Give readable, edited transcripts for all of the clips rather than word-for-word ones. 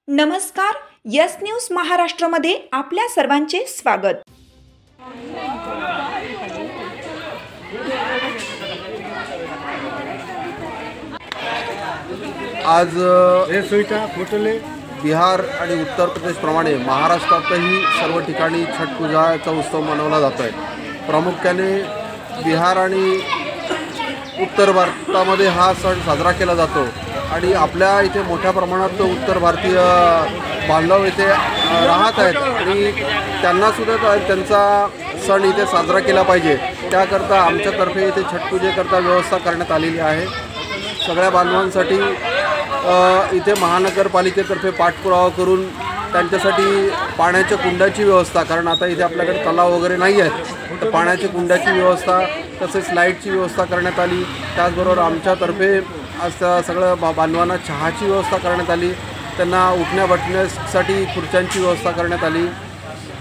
नमस्कार, yes news महाराष्ट्रामध्ये आपल्या सर्वांचे स्वागत। आज बिहार आणि उत्तर प्रदेशप्रमाणे महाराष्ट्रातही सर्व ठिकाणी छठ पूजाचा उत्सव मनवला जातो आहे। प्रामुख्याने बिहार आणि उत्तर भारतामध्ये हा सण साजरा केला जातो आणि आपल्या इथे मोठ्या प्रमाणात उत्तर भारतीय बांधव इथे राहत आहेत आणि त्यांनासुद्धा त्यांचा सण इथे साजरा केला पाहिजे, त्याकरता आमच्यातर्फे इथे छठपूजेकरता व्यवस्था करण्यात आलेली आहे। सगळ्या बांधवांसाठी इथे महानगरपालिकेतर्फे पाठपुरावा करून त्यांच्यासाठी पाण्याच्या कुंडाची व्यवस्था, कारण आता इथे आपल्याकडे तलाव वगैरे नाही आहेत, तर पाण्याच्या कुंडाची व्यवस्था तसेच लाईटची व्यवस्था करण्यात आली। त्याचबरोबर आमच्यातर्फे आज सगळं बांधवांना चहाची व्यवस्था करण्यात आली, त्यांना उठण्या बसण्यासाठी खुर्च्यांची व्यवस्था करण्यात आली।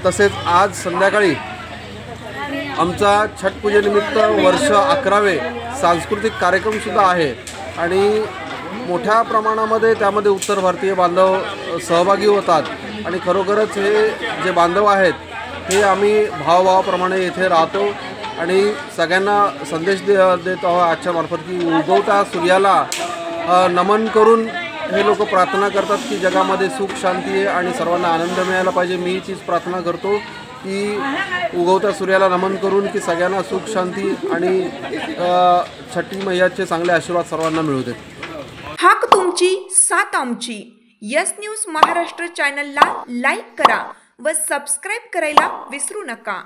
तसेच आज संध्याकाळी आमचा छठपूजेनिमित्त वर्ष 11वे सांस्कृतिक कार्यक्रमसुद्धा आहे आणि मोठ्या प्रमाणामध्ये त्यामध्ये उत्तर भारतीय बांधव सहभागी होतात आणि खरोखरच हे जे बांधव आहेत हे आम्ही भावाप्रमाणे इथे राहतो आणि सगळ्यांना संदेश देत आहोत आजच्या मार्फत की उगवत्या सूर्याला नमन करून हे लोक प्रार्थना करतात की जगामध्ये सुख शांती आहे आणि सर्वांना आनंद मिळायला पाहिजे। मी तीच प्रार्थना करतो की उगवत्या सूर्याला नमन करून की सगळ्यांना सुख शांती आणि छठी मैयाचे चांगले आशीर्वाद सर्वांना मिळू देत। हाक तुमची साथ आमची। यस न्यूज महाराष्ट्र चॅनलला लाईक करा व सबस्क्राईब करायला विसरू नका।